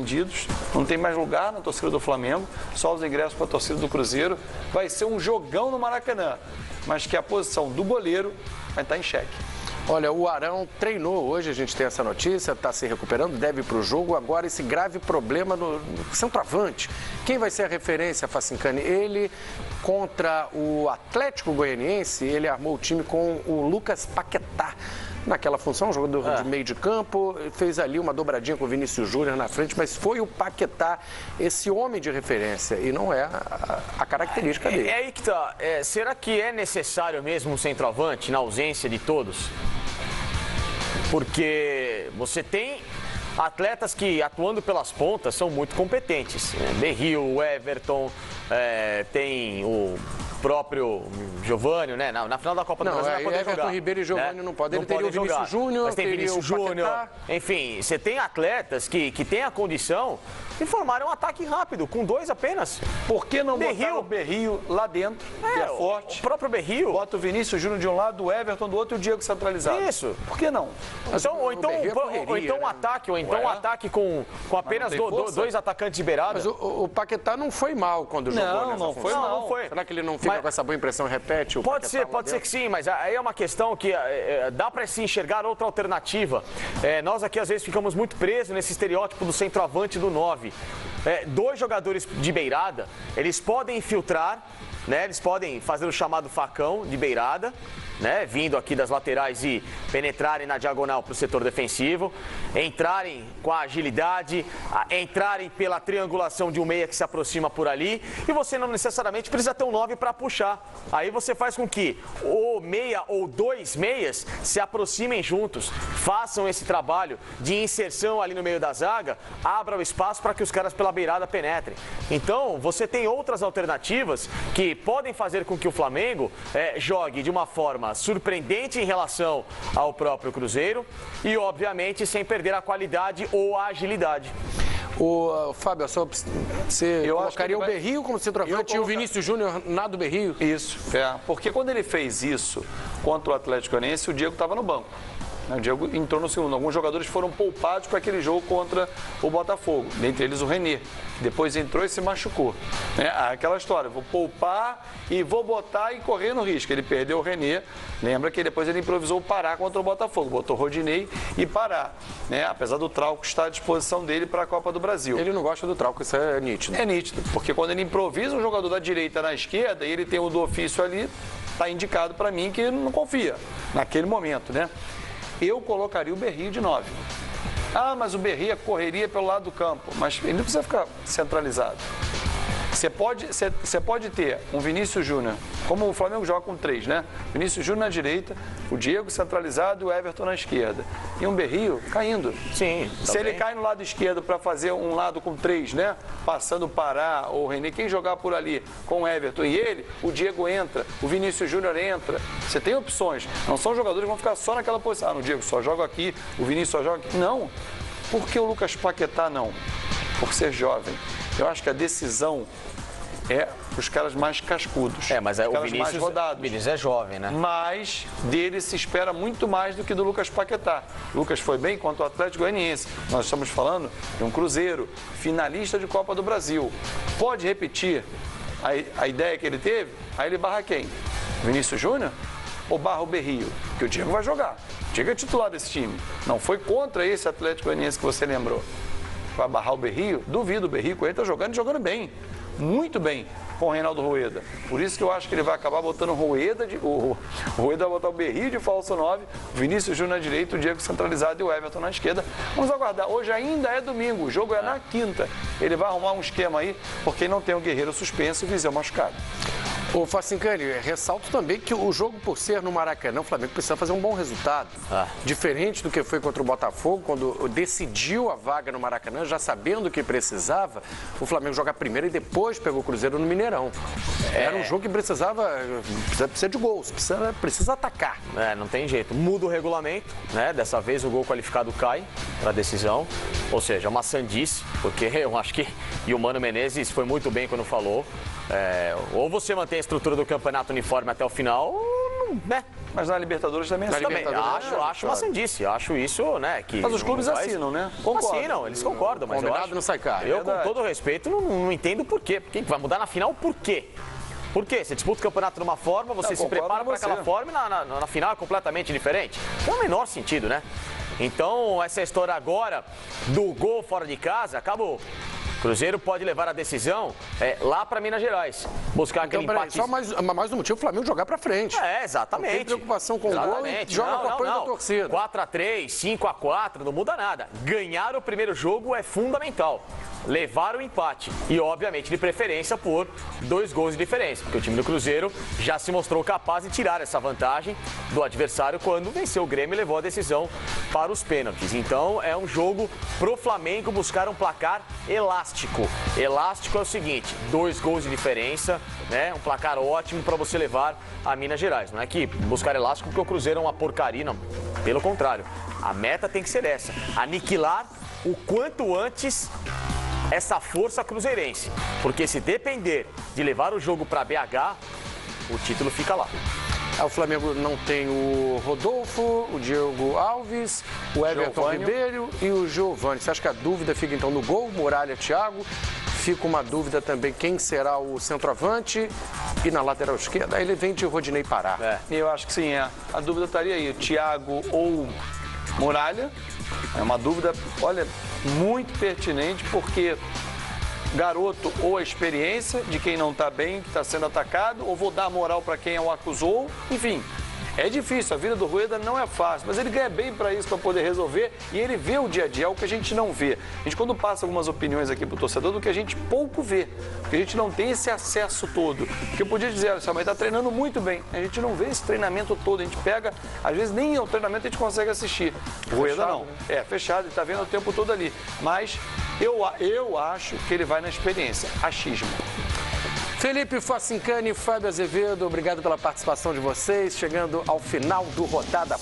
vendidos, não tem mais lugar na torcida do Flamengo, só os ingressos para a torcida do Cruzeiro. Vai ser um jogão no Maracanã, mas que a posição do goleiro vai estar em xeque. Olha, o Arão treinou hoje, a gente tem essa notícia, está se recuperando, deve ir para o jogo. Agora esse grave problema no centroavante. Quem vai ser a referência, Facincani? Ele, contra o Atlético Goianiense, ele armou o time com o Lucas Paquetá. Naquela função, um jogador de meio de campo, fez ali uma dobradinha com o Vinícius Júnior na frente, mas foi o Paquetá esse homem de referência e não é a característica dele. É aí que tá. Será que é necessário mesmo um centroavante na ausência de todos? Porque você tem atletas que, atuando pelas pontas, são muito competentes. Berril, Everton, tem o próprio Giovânio, né? Na final da Copa do Brasil vai poder Everton, jogar. Ribeiro e Giovânio não podem. Ele teria o Vinícius Júnior, mas tem Vinícius Júnior. Enfim, você tem atletas que têm a condição de formar um ataque rápido, com 2 apenas. Por que não botar o Berril lá dentro, que é forte? O próprio Berril. Bota o Vinícius Júnior de um lado, o Everton do outro e o Diego centralizado. Isso. Por que não? Ou então um ataque com apenas dois atacantes liberados. Mas o Paquetá não foi mal quando jogou nessa função. Não foi. Será que ele não fica com essa boa impressão e repete o Pode ser que sim, mas aí é uma questão que dá para se enxergar outra alternativa. Nós aqui às vezes ficamos muito presos nesse estereótipo do centroavante do 9. 2 jogadores de beirada, eles podem infiltrar, né? Eles podem fazer o chamado facão de beirada, né? Vindo aqui das laterais e penetrarem na diagonal para o setor defensivo, entrarem com a agilidade, entrarem pela triangulação de um meia que se aproxima por ali, e você não necessariamente precisa ter um 9 para puxar. Aí você faz com que o meia ou 2 meias se aproximem juntos, façam esse trabalho de inserção ali no meio da zaga, abra o espaço para que os caras pela beirada penetrem. Então, você tem outras alternativas que podem fazer com que o Flamengo jogue de uma forma surpreendente em relação ao próprio Cruzeiro e, obviamente, sem perder a qualidade ou a agilidade. Fábio, você colocaria o Berril como centroavante e o Vinícius Júnior na do Berril? Isso, porque quando ele fez isso contra o Atlético Goianiense, o Diego estava no banco. O Diego entrou no segundo. Alguns jogadores foram poupados para aquele jogo contra o Botafogo, dentre eles o René, que depois entrou e se machucou. Aquela história, vou poupar e vou botar e correr no risco. Ele perdeu o René, lembra que depois ele improvisou o Pará contra o Botafogo, botou Rodinei e Pará, apesar do Trauco estar à disposição dele para a Copa do Brasil. Ele não gosta do Trauco, isso é nítido. É nítido, porque quando ele improvisa um jogador da direita na esquerda e ele tem o do ofício ali, está indicado para mim que ele não confia naquele momento, né? Eu colocaria o Berril de 9. Mas o Berril correria pelo lado do campo. Mas ele não precisa ficar centralizado. Você pode ter um Vinícius Júnior, como o Flamengo joga com 3, né? Vinícius Júnior na direita, o Diego centralizado e o Everton na esquerda. E um Berril caindo. Sim. Se ele cai no lado esquerdo para fazer um lado com 3, né? Passando o Pará ou o René, quem jogar por ali com o Everton e ele, o Diego entra, o Vinícius Júnior entra. Você tem opções. Não são jogadores que vão ficar só naquela posição. O Diego só joga aqui, o Vinícius só joga aqui. Não. Por que o Lucas Paquetá não? Por ser jovem. Eu acho que a decisão é os caras mais cascudos. Mas o Vinícius, mais rodados. O Vinícius é jovem, né? Mas dele se espera muito mais do que do Lucas Paquetá. O Lucas foi bem contra o Atlético Goianiense. Nós estamos falando de um Cruzeiro, finalista de Copa do Brasil. Pode repetir a ideia que ele teve? Aí ele barra quem? Vinícius Júnior? Ou barra o Berril? Que o Diego vai jogar. O Diego é titular desse time. Não foi contra esse Atlético Goianiense que você lembrou. Vai barrar o Berril? Duvido, o Berril ele está jogando bem. Muito bem com o Reinaldo Rueda. Por isso que eu acho que ele vai acabar botando o Rueda vai botar o Berril de falso 9, o Vinícius Júnior na direita, o Diego centralizado e o Everton na esquerda. Vamos aguardar. Hoje ainda é domingo, o jogo é na quinta. Ele vai arrumar um esquema aí, porque não tem o Guerreiro suspenso e o Viseu machucado. Ô Facincani, ressalto também que o jogo, por ser no Maracanã, o Flamengo precisa fazer um bom resultado. Diferente do que foi contra o Botafogo, quando decidiu a vaga no Maracanã, já sabendo que precisava, o Flamengo joga primeiro e depois pegou o Cruzeiro no Mineirão. Era um jogo que precisa de gols, precisa atacar. Não tem jeito. Muda o regulamento, né? Dessa vez o gol qualificado cai para a decisão. Ou seja, uma sandice, porque eu acho que o Mano Menezes foi muito bem quando falou. Ou você mantém a estrutura do campeonato uniforme até o final, ou não, né? Mas na Libertadores também é assim. Também, acho uma sandice, acho isso, né? Que mas os clubes assinam, né? Concordam. Assinam, eles concordam, mas Combinado não sai caro. Eu, com todo respeito, não entendo por quê. Porque vai mudar na final por quê? Por quê? Você disputa o campeonato de uma forma, você se prepara para aquela forma e na final é completamente diferente. Tem o menor sentido, né? Então, essa história agora do gol fora de casa acabou. Cruzeiro pode levar a decisão lá para Minas Gerais. Buscar aquele empate. Só mais um motivo, o Flamengo jogar para frente. Exatamente. Não tem preocupação com o gol e joga com o apoio da torcida. 4-3, 5-4, não muda nada. Ganhar o primeiro jogo é fundamental. Levar o empate e, obviamente, de preferência por 2 gols de diferença, porque o time do Cruzeiro já se mostrou capaz de tirar essa vantagem do adversário quando venceu o Grêmio e levou a decisão para os pênaltis. Então, é um jogo pro Flamengo buscar um placar elástico. Elástico é o seguinte, 2 gols de diferença, né? Um placar ótimo para você levar a Minas Gerais. Não é que buscar elástico porque o Cruzeiro é uma porcaria, não. Pelo contrário, a meta tem que ser essa, aniquilar o quanto antes essa força cruzeirense, porque se depender de levar o jogo para BH, o título fica lá. O Flamengo não tem o Rodolfo, o Diego Alves, o Everton Ribeiro e o Giovani. Você acha que a dúvida fica então no gol, Muralha, Thiago? Fica uma dúvida também quem será o centroavante e na lateral esquerda, aí ele vem de Rodinei Pará. Eu acho que sim, a dúvida estaria aí, o Thiago ou Muralha. É uma dúvida, olha, muito pertinente, porque garoto ou a experiência de quem não está bem, que está sendo atacado, ou vou dar moral para quem o acusou, enfim. É difícil, a vida do Rueda não é fácil, mas ele ganha bem para isso, para poder resolver, e ele vê o dia a dia, é o que a gente não vê. A gente, quando passa algumas opiniões aqui pro torcedor, do que a gente pouco vê, porque a gente não tem esse acesso todo. Porque eu podia dizer, olha, mas está treinando muito bem, a gente não vê esse treinamento todo, a gente pega, às vezes nem o treinamento a gente consegue assistir. O Rueda não, fechado, ele está vendo o tempo todo ali, mas eu acho que ele vai na experiência, achismo. Felipe Facincani e Fábio Azevedo, obrigado pela participação de vocês. Chegando ao final do Rodada